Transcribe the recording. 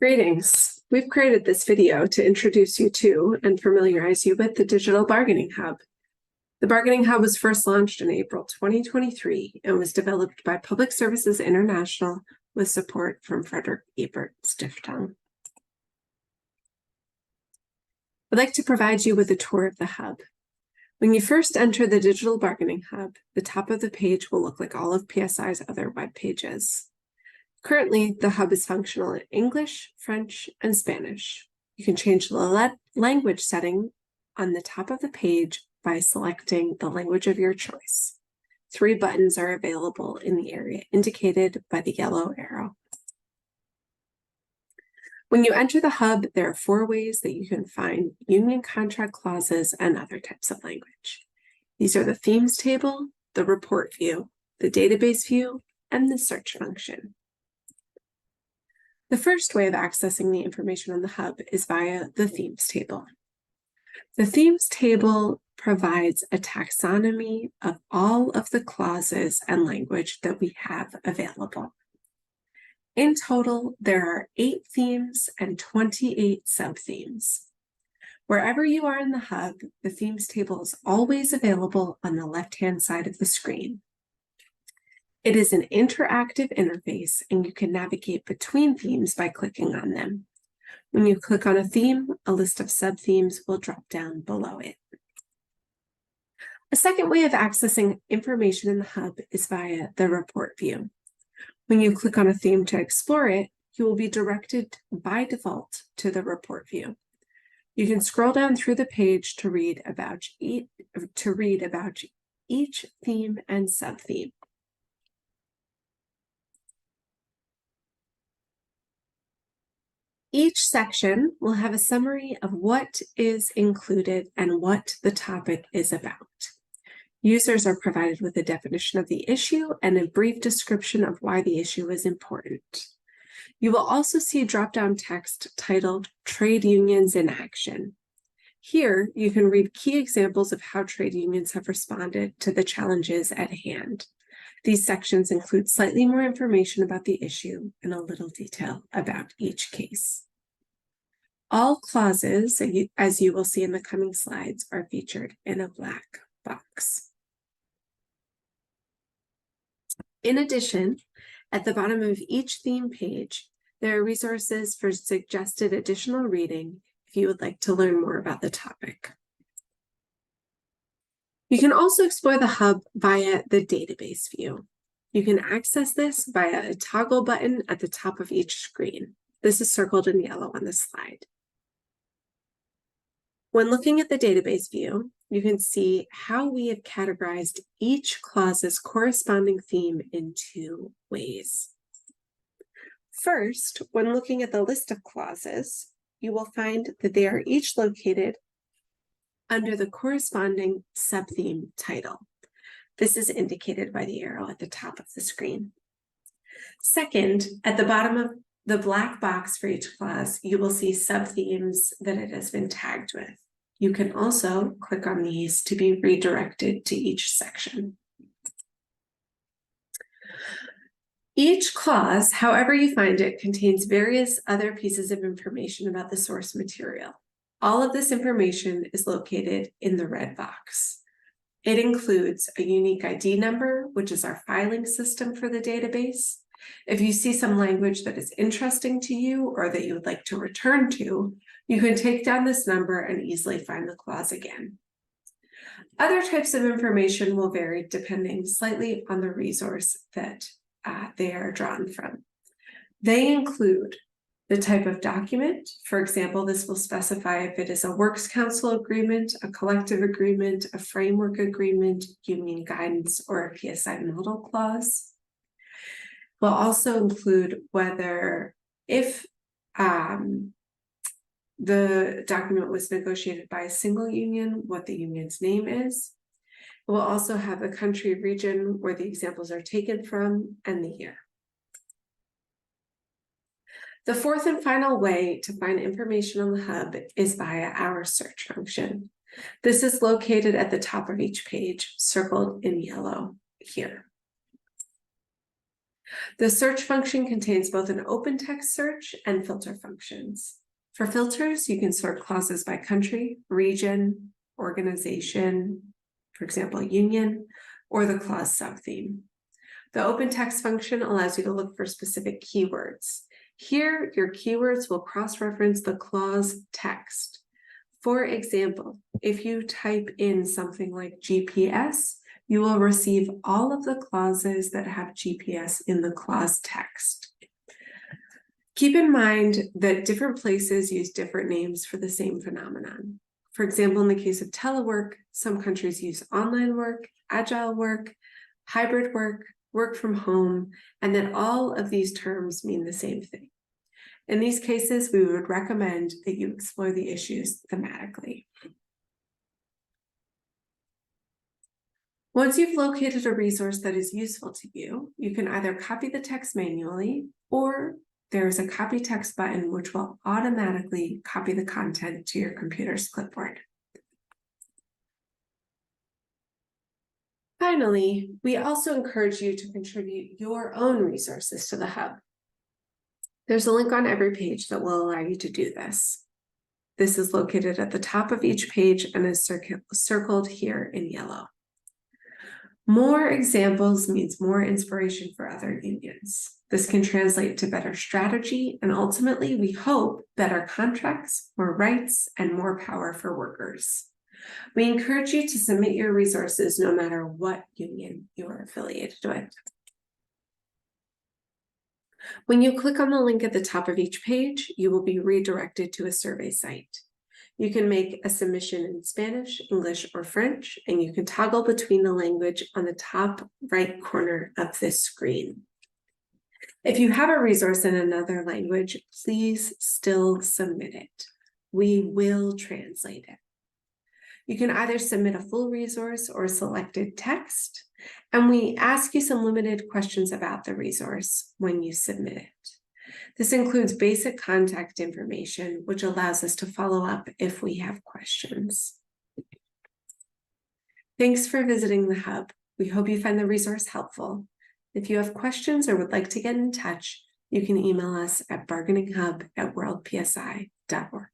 Greetings. We've created this video to introduce you to and familiarize you with the Digital Bargaining Hub. The Bargaining Hub was first launched in April 2023 and was developed by Public Services International with support from Frederick Ebert Stiftung. I'd like to provide you with a tour of the hub. When you first enter the Digital Bargaining Hub, the top of the page will look like all of PSI's other web pages. Currently, the hub is functional in English, French, and Spanish. You can change the language setting on the top of the page by selecting the language of your choice. 3 buttons are available in the area indicated by the yellow arrow. When you enter the hub, there are 4 ways that you can find union contract clauses and other types of language. These are the themes table, the report view, the database view, and the search function. The first way of accessing the information on the hub is via the themes table. The themes table provides a taxonomy of all of the clauses and language that we have available. In total, there are 8 themes and 28 subthemes. Wherever you are in the hub, the themes table is always available on the left-hand side of the screen. It is an interactive interface, and you can navigate between themes by clicking on them. When you click on a theme, a list of subthemes will drop down below it. A second way of accessing information in the hub is via the report view. When you click on a theme to explore it, you will be directed by default to the report view. You can scroll down through the page to read about each theme and subtheme. Each section will have a summary of what is included and what the topic is about. Users are provided with a definition of the issue and a brief description of why the issue is important. You will also see drop-down text titled Trade Unions in Action. Here, you can read key examples of how trade unions have responded to the challenges at hand. These sections include slightly more information about the issue and a little detail about each case. All clauses, as you will see in the coming slides, are featured in a black box. In addition, at the bottom of each theme page, there are resources for suggested additional reading if you would like to learn more about the topic. You can also explore the hub via the database view. You can access this via a toggle button at the top of each screen. This is circled in yellow on the slide. When looking at the database view, you can see how we have categorized each clause's corresponding theme in 2 ways. First, when looking at the list of clauses, you will find that they are each located under the corresponding subtheme title. This is indicated by the arrow at the top of the screen. Second, at the bottom of the black box for each clause, you will see subthemes that it has been tagged with. You can also click on these to be redirected to each section. Each clause, however you find it, contains various other pieces of information about the source material. All of this information is located in the red box. It includes a unique ID number, which is our filing system for the database. If you see some language that is interesting to you or that you would like to return to, you can take down this number and easily find the clause again. Other types of information will vary depending slightly on the resource that they are drawn from. They include the type of document. For example, this will specify if it is a Works Council agreement, a collective agreement, a framework agreement, union guidance, or a PSI model clause. Will also include whether, if the document was negotiated by a single union, what the union's name is. It will also have the country, region where the examples are taken from, and the year. The fourth and final way to find information on the hub is via our search function. This is located at the top of each page, circled in yellow here. The search function contains both an open text search and filter functions. For filters, you can sort clauses by country, region, organization, for example, union, or the clause subtheme. The open text function allows you to look for specific keywords. Here, your keywords will cross-reference the clause text. For example, if you type in something like GPS, you will receive all of the clauses that have GPS in the clause text. Keep in mind that different places use different names for the same phenomenon. For example, in the case of telework, some countries use online work, agile work, hybrid work, work from home, and that all of these terms mean the same thing. In these cases, we would recommend that you explore the issues thematically. Once you've located a resource that is useful to you, you can either copy the text manually, or there's a copy text button which will automatically copy the content to your computer's clipboard. Finally, we also encourage you to contribute your own resources to the Hub. There's a link on every page that will allow you to do this. This is located at the top of each page and is circled here in yellow. More examples means more inspiration for other unions. This can translate to better strategy and ultimately, we hope, better contracts, more rights, and more power for workers. We encourage you to submit your resources no matter what union you are affiliated with. When you click on the link at the top of each page, you will be redirected to a survey site. You can make a submission in Spanish, English, or French, and you can toggle between the language on the top right corner of this screen. If you have a resource in another language, please still submit it. We will translate it. You can either submit a full resource or selected text, and we ask you some limited questions about the resource when you submit it. This includes basic contact information, which allows us to follow up if we have questions. Thanks for visiting the Hub. We hope you find the resource helpful. If you have questions or would like to get in touch, you can email us at bargaininghub@worldpsi.org.